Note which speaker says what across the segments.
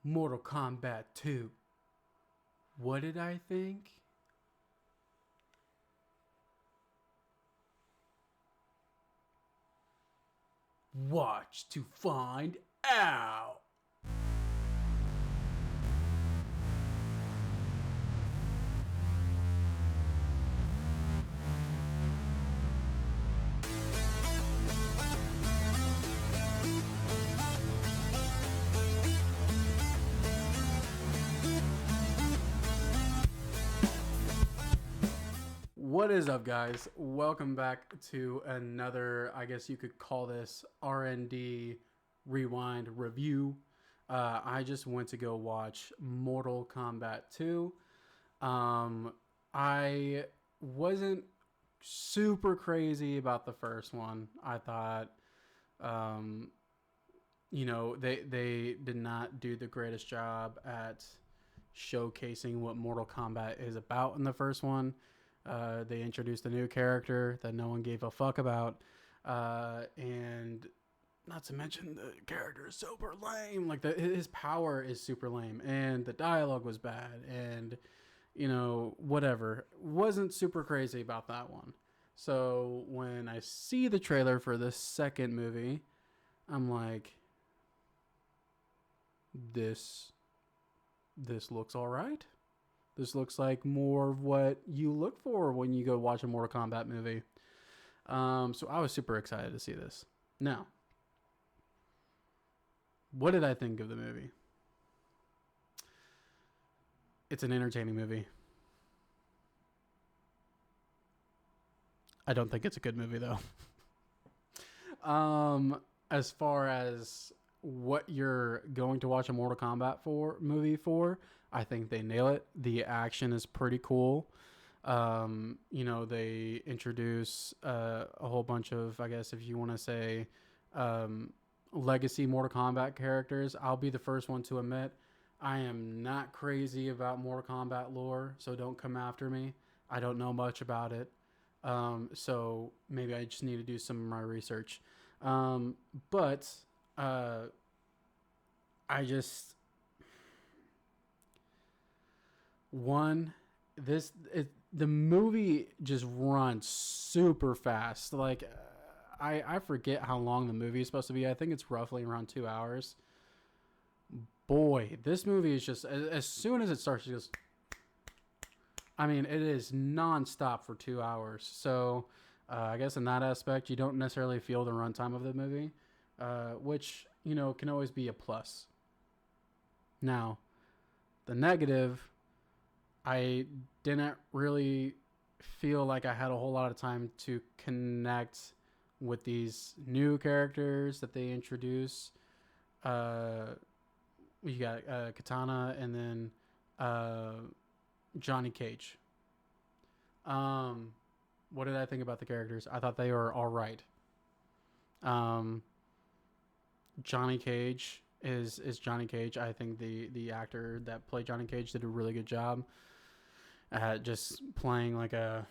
Speaker 1: Mortal Kombat 2. What did I think? Watch to find out. What is up, guys? Welcome back to another, I guess you could call this R&D Rewind review. I just went to go watch Mortal Kombat 2. I wasn't super crazy about the first one. I thought, they did not do the greatest job at showcasing what Mortal Kombat is about in the first one. They introduced a new character that no one gave a fuck about. And not to mention the character is super lame. Like his power is super lame. And the dialogue was bad. And, whatever. Wasn't super crazy about that one. So when I see the trailer for the second movie, I'm like, this looks all right. This looks like more of what you look for when you go watch a Mortal Kombat movie. So I was super excited to see this. Now, what did I think of the movie? It's an entertaining movie. I don't think it's a good movie, though. As far as what you're going to watch a Mortal Kombat movie for, I think they nail it. The action is pretty cool. They introduce a whole bunch of, I guess if you want to say, legacy Mortal Kombat characters. I'll be the first one to admit I am not crazy about Mortal Kombat lore, so don't come after me. I don't know much about it. So maybe I just need to do some of my research. But I just the movie just runs super fast. Like I forget how long the movie is supposed to be. I think it's roughly around 2 hours. Boy, this movie is just as soon as it starts, it goes. I mean, it is nonstop for 2 hours. So I guess in that aspect, you don't necessarily feel the runtime of the movie, which can always be a plus. Now, the negative, I didn't really feel like I had a whole lot of time to connect with these new characters that they introduce. You got Katana and then Johnny Cage. What did I think about the characters? I thought they were all right. Johnny Cage is Johnny Cage. I think the actor that played Johnny Cage did a really good job at just playing like a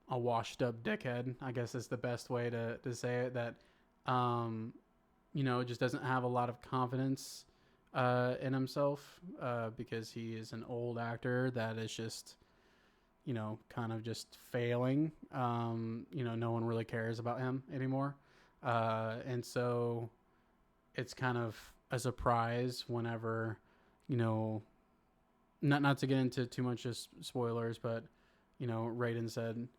Speaker 1: washed up dickhead, I guess is the best way to say it. That just doesn't have a lot of confidence in himself because he is an old actor that is just kind of just failing. No one really cares about him anymore. And so it's kind of a surprise whenever, not to get into too much just spoilers, but, Raiden said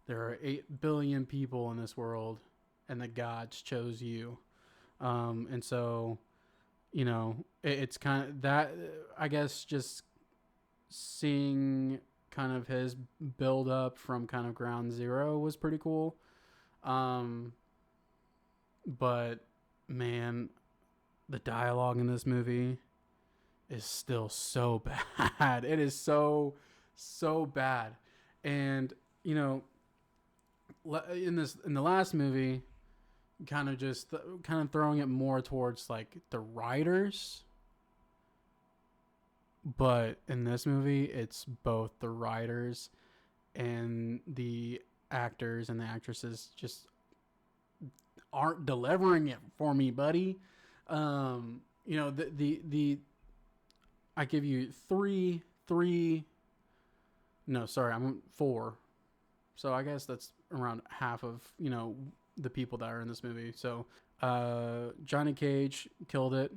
Speaker 1: there are 8 billion people in this world and the gods chose you. And so, it's kind of that, I guess, just seeing kind of his build up from kind of ground zero was pretty cool. But man, the dialogue in this movie is still so bad. It is so bad. And, in the last movie, kind of throwing it more towards like the writers. But in this movie, it's both the writers and the actors and the actresses just aren't delivering it for me, buddy. the I give you three. No, sorry, I'm four. So I guess that's around half of the people that are in this movie. So Johnny Cage killed it.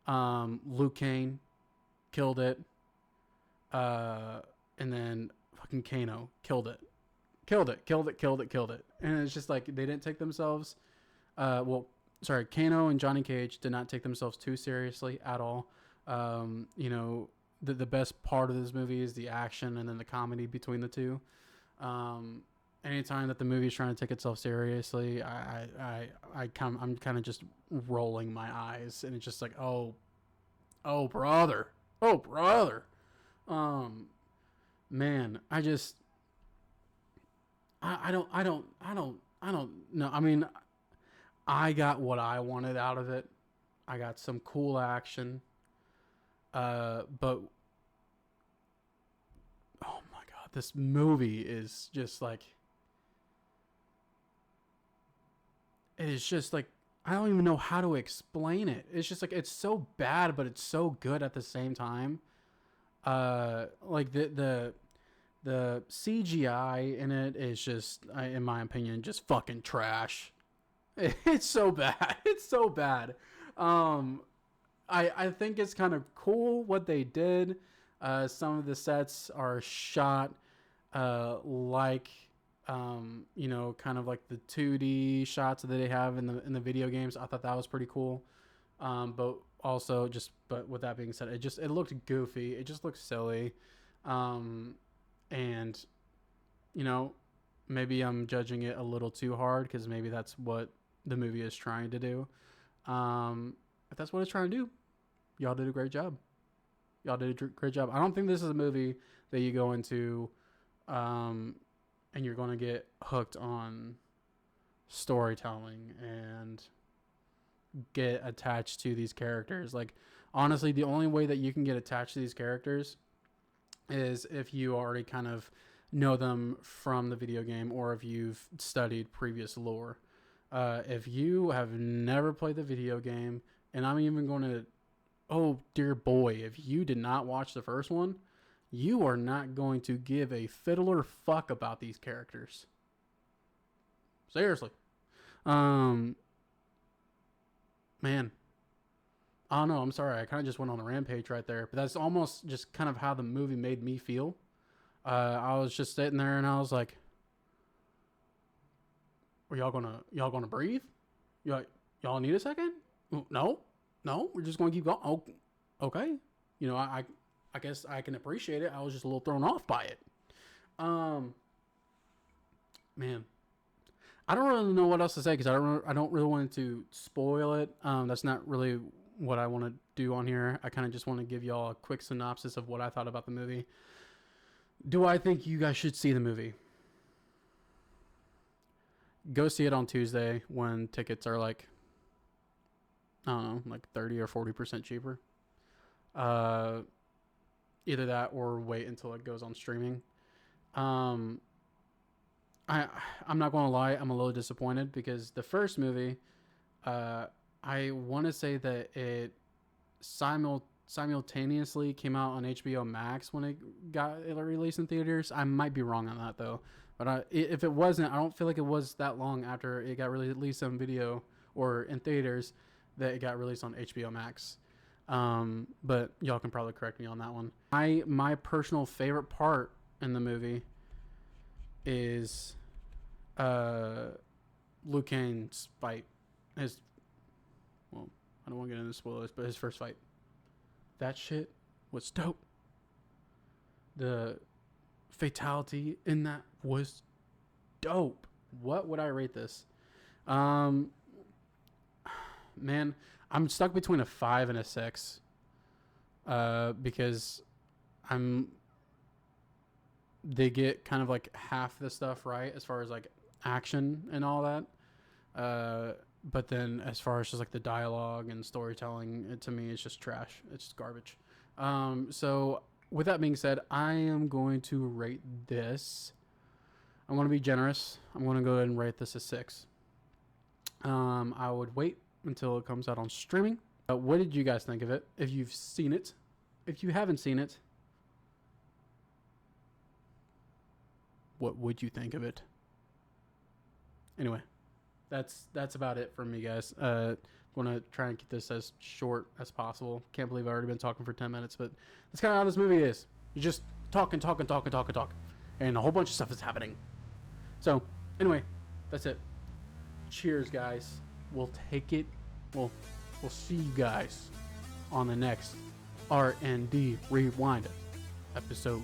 Speaker 1: Luke Kane killed it. And then fucking Kano killed it. Killed it. And it's just like they didn't take themselves. Kano and Johnny Cage did not take themselves too seriously at all. The best part of this movie is the action and then the comedy between the two. Anytime that the movie is trying to take itself seriously, I'm kind of just rolling my eyes, and it's just like, oh brother, man, I don't know. I mean, I got what I wanted out of it. I got some cool action. But oh my god, this movie is just like, it is just like, I don't even know how to explain it. It's just like, it's so bad, but it's so good at the same time. Like the CGI in it is just, in my opinion, just fucking trash. It's so bad. It's so bad. I think it's kind of cool what they did. Some of the sets are shot like kind of like the 2D shots that they have in the video games. I thought that was pretty cool. But with that being said, it looked goofy. It just looked silly. And maybe I'm judging it a little too hard because maybe that's what the movie is trying to do. If that's what it's trying to do, y'all did a great job. I don't think this is a movie that you go into and you're going to get hooked on storytelling and get attached to these characters. Like, honestly, the only way that you can get attached to these characters is if you already kind of know them from the video game or if you've studied previous lore. If you have never played the video game, and I'm even going to, oh dear boy, if you did not watch the first one, you are not going to give a fiddler fuck about these characters. Seriously. Man. I don't know. I'm sorry. I kind of just went on a rampage right there. But that's almost just kind of how the movie made me feel. I was just sitting there and I was like, "Are y'all gonna breathe? Y'all need a second? No, we're just gonna keep going. Oh, okay. I guess I can appreciate it. I was just a little thrown off by it. Man, I don't really know what else to say because I don't really want to spoil it. That's not really what I want to do on here. I kind of just want to give y'all a quick synopsis of what I thought about the movie. Do I think you guys should see the movie? Go see it on Tuesday when tickets are like, I don't know, like 30 or 40% cheaper. Either that or wait until it goes on streaming. I'm not gonna lie, I'm a little disappointed because the first movie, I want to say that it simultaneously came out on HBO Max when it got released in theaters. I might be wrong on that though, but if it wasn't, I don't feel like it was that long after it got released on video or in theaters that it got released on HBO Max. But y'all can probably correct me on that one. My personal favorite part in the movie is Liu Kang's fight. I don't want to get into spoilers, but his first fight. That shit was dope. The fatality in that was dope. What would I rate this? Man, I'm stuck between a 5 and a 6. Because they get kind of like half the stuff right as far as like action and all that. But then as far as just like the dialogue and storytelling, to me, it's just trash. It's just garbage. So with that being said, I am going to rate this. I'm going to be generous. I'm going to go ahead and rate this a 6. I would wait until it comes out on streaming. What did you guys think of it? If you've seen it, if you haven't seen it, what would you think of it? Anyway, that's about it for me, guys. Want to try and get this as short as possible. Can't believe I've already been talking for 10 minutes, but that's kind of how this movie is. You just talk, and a whole bunch of stuff is happening. So, anyway, that's it. Cheers, guys. We'll take it. We'll see you guys on the next R&D Rewind episode.